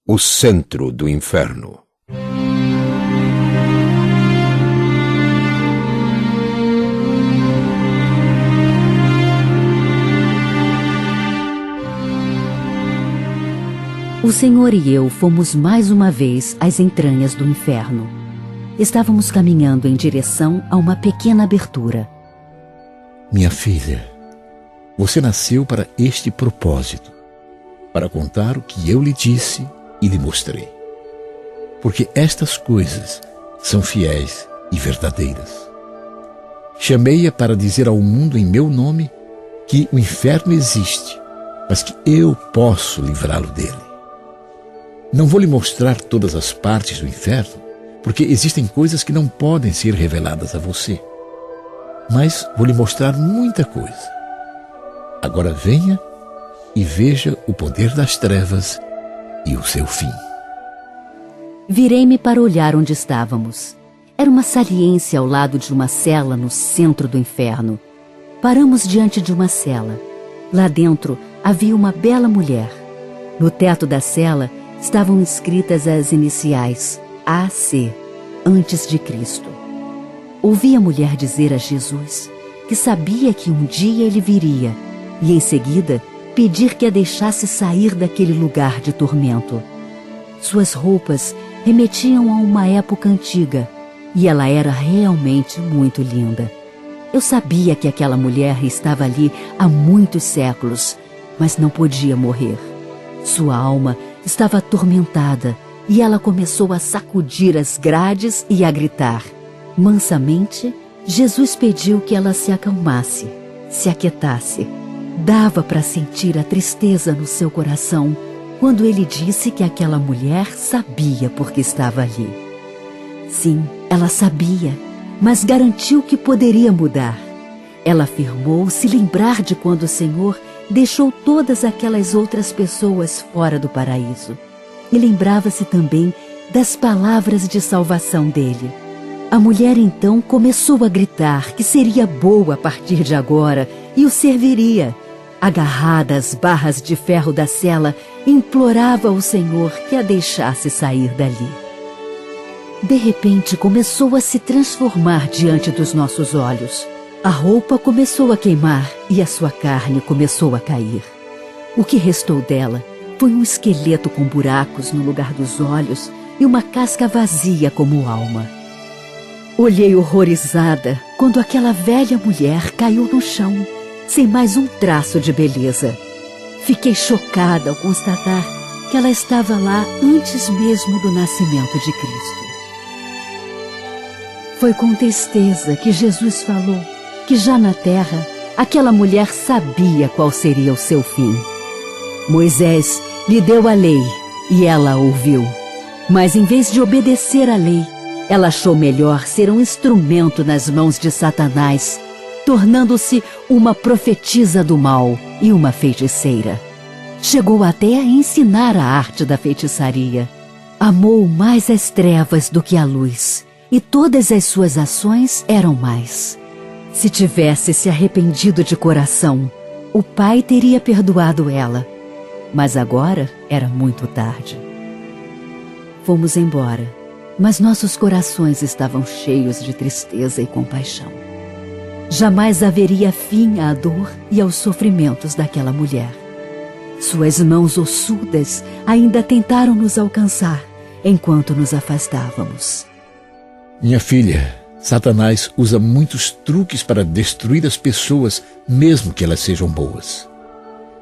O centro do inferno. O Senhor e eu fomos mais uma vez às entranhas do inferno. Estávamos caminhando em direção a uma pequena abertura. Minha filha, você nasceu para este propósito, para contar o que eu lhe disse e lhe mostrei. Porque estas coisas são fiéis e verdadeiras. Chamei-a para dizer ao mundo em meu nome que o inferno existe, mas que eu posso livrá-lo dele. Não vou lhe mostrar todas as partes do inferno, porque existem coisas que não podem ser reveladas a você. Mas vou lhe mostrar muita coisa. Agora venha e veja o poder das trevas e o seu fim. Virei-me para olhar onde estávamos. Era uma saliência ao lado de uma cela no centro do inferno. Paramos diante de uma cela. Lá dentro havia uma bela mulher. No teto da cela estavam escritas as iniciais AC, antes de Cristo. Ouvi a mulher dizer a Jesus que sabia que um dia ele viria e, em seguida, pedir que a deixasse sair daquele lugar de tormento. Suas roupas remetiam a uma época antiga e ela era realmente muito linda. Eu sabia que aquela mulher estava ali há muitos séculos, mas não podia morrer. Sua alma estava atormentada e ela começou a sacudir as grades e a gritar. Mansamente, Jesus pediu que ela se acalmasse, se aquietasse. Dava para sentir a tristeza no seu coração quando ele disse que aquela mulher sabia porque estava ali. Sim, ela sabia, mas garantiu que poderia mudar. Ela afirmou se lembrar de quando o Senhor deixou todas aquelas outras pessoas fora do paraíso. E lembrava-se também das palavras de salvação dele. A mulher então começou a gritar que seria boa a partir de agora e o serviria. Agarrada às barras de ferro da cela, implorava ao Senhor que a deixasse sair dali. De repente começou a se transformar diante dos nossos olhos. A roupa começou a queimar e a sua carne começou a cair. O que restou dela foi um esqueleto com buracos no lugar dos olhos e uma casca vazia como alma. Olhei horrorizada quando aquela velha mulher caiu no chão, sem mais um traço de beleza. Fiquei chocada ao constatar que ela estava lá antes mesmo do nascimento de Cristo. Foi com tristeza que Jesus falou que já na terra, aquela mulher sabia qual seria o seu fim. Moisés lhe deu a lei e ela a ouviu. Mas em vez de obedecer à lei, ela achou melhor ser um instrumento nas mãos de Satanás, tornando-se uma profetisa do mal e uma feiticeira. Chegou até a ensinar a arte da feitiçaria. Amou mais as trevas do que a luz, e todas as suas ações eram mais. Se tivesse se arrependido de coração, o Pai teria perdoado ela. Mas agora era muito tarde. Fomos embora, mas nossos corações estavam cheios de tristeza e compaixão. Jamais haveria fim à dor e aos sofrimentos daquela mulher. Suas mãos ossudas ainda tentaram nos alcançar enquanto nos afastávamos. Minha filha, Satanás usa muitos truques para destruir as pessoas, mesmo que elas sejam boas.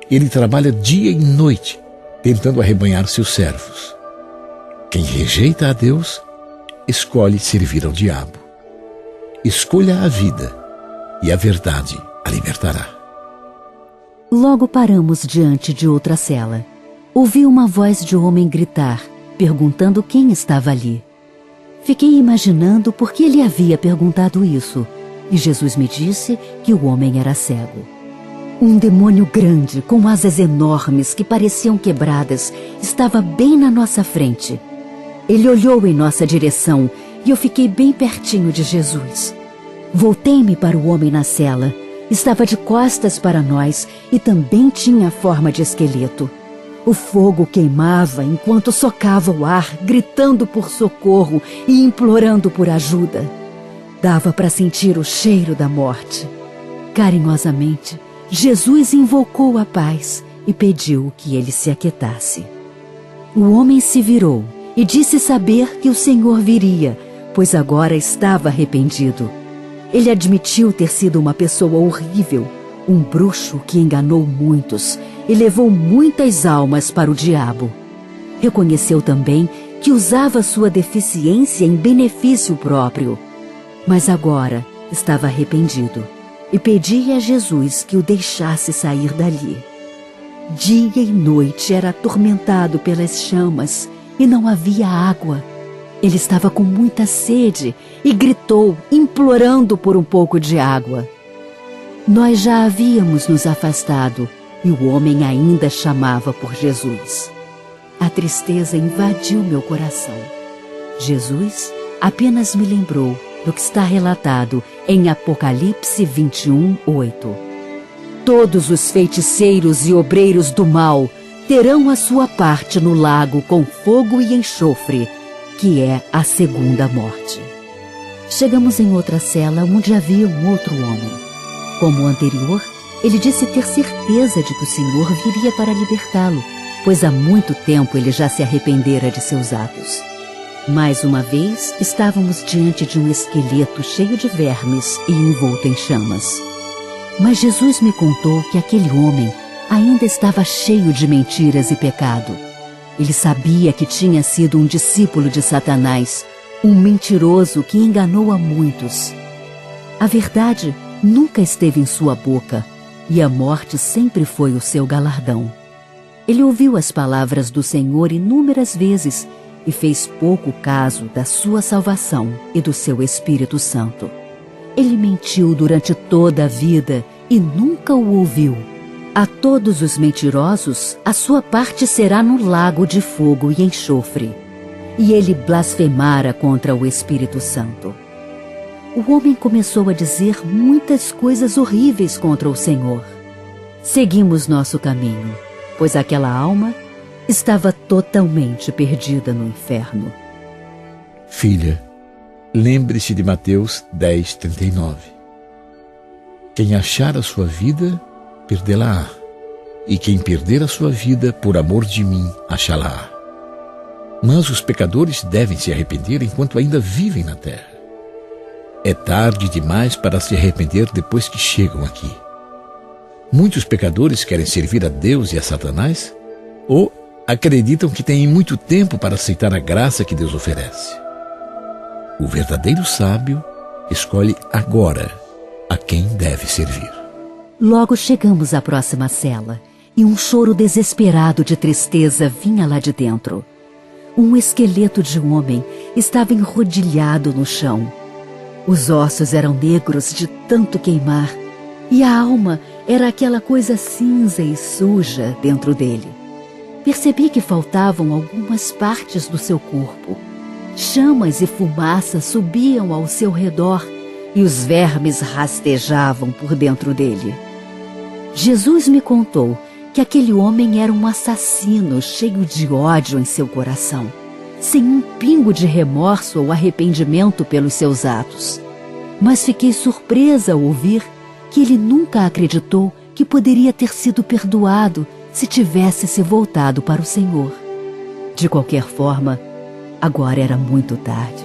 Ele trabalha dia e noite, tentando arrebanhar seus servos. Quem rejeita a Deus, escolhe servir ao diabo. Escolha a vida, e a verdade a libertará. Logo paramos diante de outra cela. Ouvi uma voz de homem gritar, perguntando quem estava ali. Fiquei imaginando por que ele havia perguntado isso, e Jesus me disse que o homem era cego. Um demônio grande, com asas enormes que pareciam quebradas, estava bem na nossa frente. Ele olhou em nossa direção e eu fiquei bem pertinho de Jesus. Voltei-me para o homem na cela. Estava de costas para nós e também tinha a forma de esqueleto. O fogo queimava enquanto socava o ar, gritando por socorro e implorando por ajuda. Dava para sentir o cheiro da morte. Carinhosamente, Jesus invocou a paz e pediu que ele se aquietasse. O homem se virou e disse saber que o Senhor viria, pois agora estava arrependido. Ele admitiu ter sido uma pessoa horrível, um bruxo que enganou muitos e levou muitas almas para o diabo. Reconheceu também que usava sua deficiência em benefício próprio, mas agora estava arrependido e pedia a Jesus que o deixasse sair dali. Dia e noite era atormentado pelas chamas e não havia água. Ele estava com muita sede e gritou, implorando por um pouco de água. Nós já havíamos nos afastado e o homem ainda chamava por Jesus. A tristeza invadiu meu coração. Jesus apenas me lembrou do que está relatado em Apocalipse 21:8. Todos os feiticeiros e obreiros do mal terão a sua parte no lago com fogo e enxofre, que é a segunda morte. Chegamos em outra cela onde havia um outro homem. Como o anterior, ele disse ter certeza de que o Senhor viria para libertá-lo, pois há muito tempo ele já se arrependera de seus atos. Mais uma vez, estávamos diante de um esqueleto cheio de vermes e envolto em chamas. Mas Jesus me contou que aquele homem ainda estava cheio de mentiras e pecado. Ele sabia que tinha sido um discípulo de Satanás, um mentiroso que enganou a muitos. A verdade nunca esteve em sua boca, e a morte sempre foi o seu galardão. Ele ouviu as palavras do Senhor inúmeras vezes e fez pouco caso da sua salvação e do seu Espírito Santo. Ele mentiu durante toda a vida e nunca o ouviu. A todos os mentirosos, a sua parte será no lago de fogo e enxofre. E ele blasfemara contra o Espírito Santo. O homem começou a dizer muitas coisas horríveis contra o Senhor. Seguimos nosso caminho, pois aquela alma estava totalmente perdida no inferno. Filha, lembre-se de Mateus 10:39. Quem achar a sua vida, perdê-la-á, e quem perder a sua vida por amor de mim, achá-la-á. Mas os pecadores devem se arrepender enquanto ainda vivem na terra. É tarde demais para se arrepender depois que chegam aqui. Muitos pecadores querem servir a Deus e a Satanás, ou acreditam que têm muito tempo para aceitar a graça que Deus oferece. O verdadeiro sábio escolhe agora a quem deve servir. Logo chegamos à próxima cela e um choro desesperado de tristeza vinha lá de dentro. Um esqueleto de um homem estava enrodilhado no chão. Os ossos eram negros de tanto queimar e a alma era aquela coisa cinza e suja dentro dele. Percebi que faltavam algumas partes do seu corpo. Chamas e fumaça subiam ao seu redor e os vermes rastejavam por dentro dele. Jesus me contou que aquele homem era um assassino cheio de ódio em seu coração, sem um pingo de remorso ou arrependimento pelos seus atos. Mas fiquei surpresa ao ouvir que ele nunca acreditou que poderia ter sido perdoado se tivesse se voltado para o Senhor. De qualquer forma, agora era muito tarde.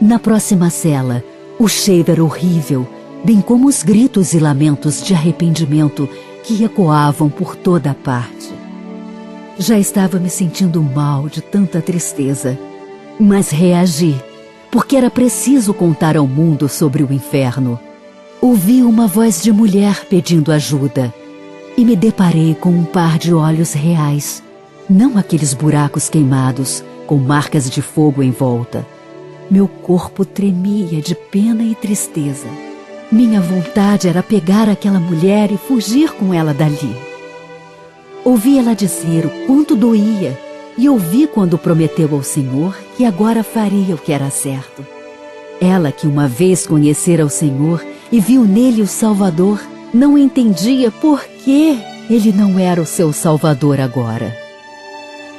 Na próxima cela, o cheiro era horrível, bem como os gritos e lamentos de arrependimento que ecoavam por toda a parte. Já estava me sentindo mal de tanta tristeza, mas reagi, porque era preciso contar ao mundo sobre o inferno. Ouvi uma voz de mulher pedindo ajuda e me deparei com um par de olhos reais, não aqueles buracos queimados com marcas de fogo em volta. Meu corpo tremia de pena e tristeza. Minha vontade era pegar aquela mulher e fugir com ela dali. Ouvi ela dizer o quanto doía e ouvi quando prometeu ao Senhor que agora faria o que era certo. Ela que uma vez conhecera o Senhor e viu nele o Salvador, não entendia por que ele não era o seu Salvador agora.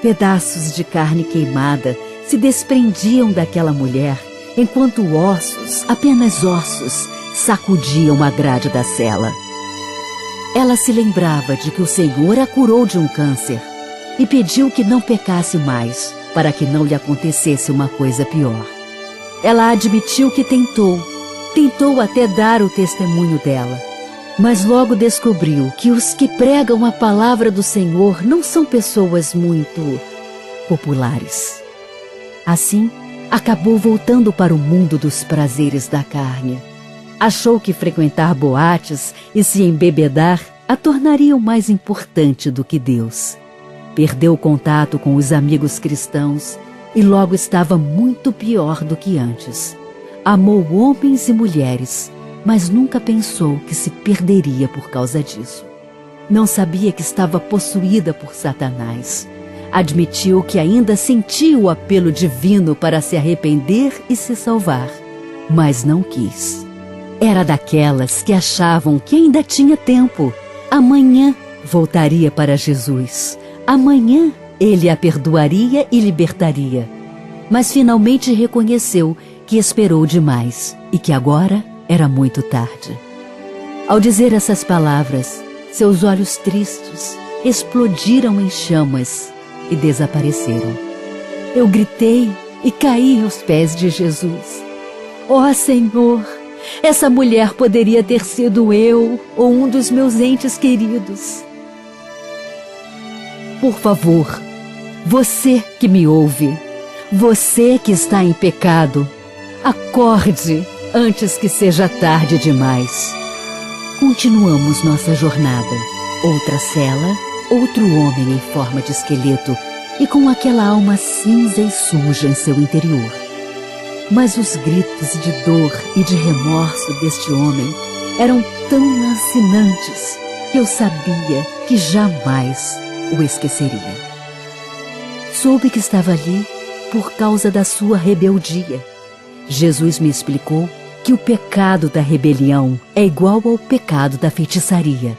Pedaços de carne queimada se desprendiam daquela mulher, enquanto ossos, apenas ossos, sacudiam a grade da cela. Ela se lembrava de que o Senhor a curou de um câncer e pediu que não pecasse mais, para que não lhe acontecesse uma coisa pior. Ela admitiu que tentou até dar o testemunho dela, mas logo descobriu que os que pregam a palavra do Senhor não são pessoas muito populares. Assim, acabou voltando para o mundo dos prazeres da carne. Achou que frequentar boates e se embebedar a tornariam mais importante do que Deus. Perdeu o contato com os amigos cristãos e logo estava muito pior do que antes. Amou homens e mulheres, mas nunca pensou que se perderia por causa disso. Não sabia que estava possuída por Satanás. Admitiu que ainda sentia o apelo divino para se arrepender e se salvar, mas não quis. Era daquelas que achavam que ainda tinha tempo. Amanhã voltaria para Jesus. Amanhã ele a perdoaria e libertaria. Mas finalmente reconheceu que esperou demais e que agora era muito tarde. Ao dizer essas palavras, seus olhos tristes explodiram em chamas e desapareceram. Eu gritei e caí aos pés de Jesus. Ó Senhor, essa mulher poderia ter sido eu ou um dos meus entes queridos. Por favor, você que me ouve, você que está em pecado, acorde antes que seja tarde demais. Continuamos nossa jornada. Outra cela, outro homem em forma de esqueleto e com aquela alma cinza e suja em seu interior. Mas os gritos de dor e de remorso deste homem eram tão lancinantes que eu sabia que jamais o esqueceria. Soube que estava ali por causa da sua rebeldia. Jesus me explicou que o pecado da rebelião é igual ao pecado da feitiçaria.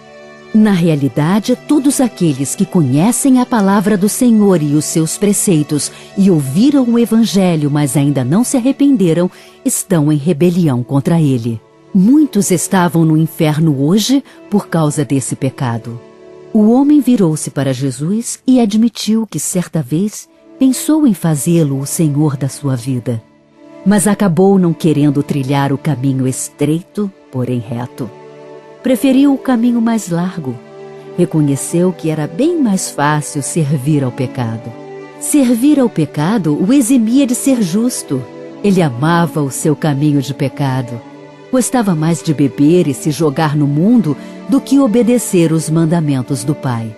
Na realidade, todos aqueles que conhecem a palavra do Senhor e os seus preceitos e ouviram o Evangelho, mas ainda não se arrependeram, estão em rebelião contra ele. Muitos estavam no inferno hoje por causa desse pecado. O homem virou-se para Jesus e admitiu que certa vez pensou em fazê-lo o Senhor da sua vida, mas acabou não querendo trilhar o caminho estreito, porém reto. Preferiu o caminho mais largo. Reconheceu que era bem mais fácil servir ao pecado. Servir ao pecado o eximia de ser justo. Ele amava o seu caminho de pecado. Gostava mais de beber e se jogar no mundo do que obedecer os mandamentos do Pai.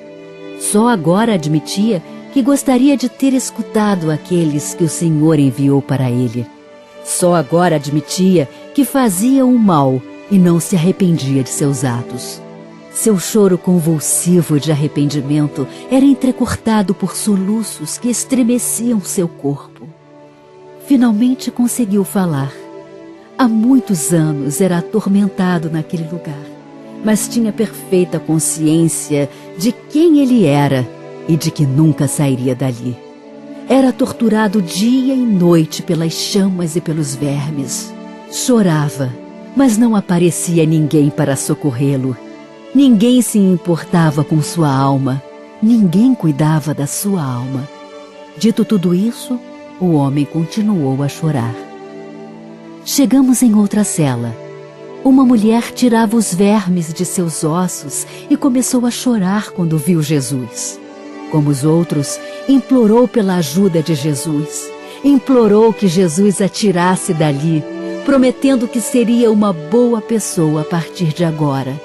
Só agora admitia que gostaria de ter escutado aqueles que o Senhor enviou para ele. Só agora admitia que fazia o mal e não se arrependia de seus atos. Seu choro convulsivo de arrependimento era entrecortado por soluços que estremeciam seu corpo. Finalmente conseguiu falar. Há muitos anos era atormentado naquele lugar, mas tinha perfeita consciência de quem ele era e de que nunca sairia dali. Era torturado dia e noite pelas chamas e pelos vermes. Chorava, mas não aparecia ninguém para socorrê-lo. Ninguém se importava com sua alma. Ninguém cuidava da sua alma. Dito tudo isso, o homem continuou a chorar. Chegamos em outra cela. Uma mulher tirava os vermes de seus ossos e começou a chorar quando viu Jesus. Como os outros, implorou pela ajuda de Jesus. Implorou que Jesus a tirasse dali, prometendo que seria uma boa pessoa a partir de agora.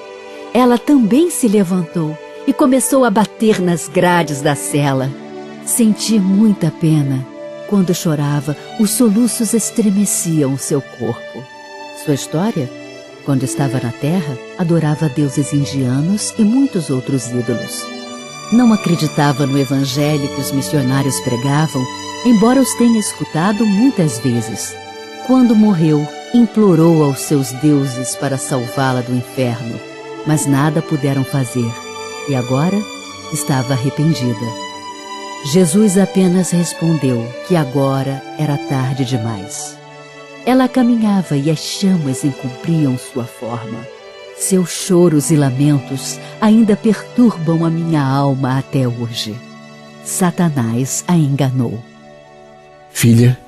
Ela também se levantou e começou a bater nas grades da cela. Senti muita pena. Quando chorava, os soluços estremeciam seu corpo. Sua história? Quando estava na terra, adorava deuses indianos e muitos outros ídolos. Não acreditava no evangelho que os missionários pregavam, embora os tenha escutado muitas vezes. Quando morreu, implorou aos seus deuses para salvá-la do inferno, mas nada puderam fazer, e agora estava arrependida. Jesus apenas respondeu que agora era tarde demais. Ela caminhava e as chamas encobriam sua forma. Seus choros e lamentos ainda perturbam a minha alma até hoje. Satanás a enganou. Filha,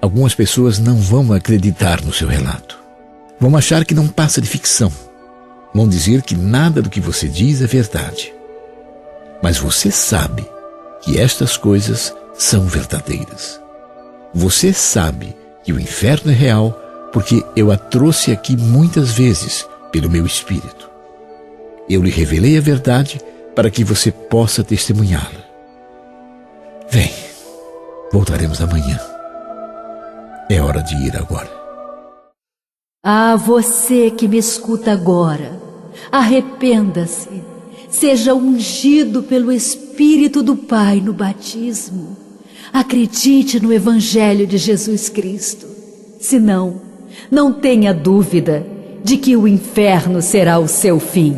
algumas pessoas não vão acreditar no seu relato. Vão achar que não passa de ficção. Vão dizer que nada do que você diz é verdade. Mas você sabe que estas coisas são verdadeiras. Você sabe que o inferno é real porque eu a trouxe aqui muitas vezes pelo meu espírito. Eu lhe revelei a verdade para que você possa testemunhá-la. Vem, voltaremos amanhã. É hora de ir agora. Ah, você que me escuta agora, arrependa-se. Seja ungido pelo Espírito do Pai no batismo. Acredite no Evangelho de Jesus Cristo. Senão, não tenha dúvida de que o inferno será o seu fim.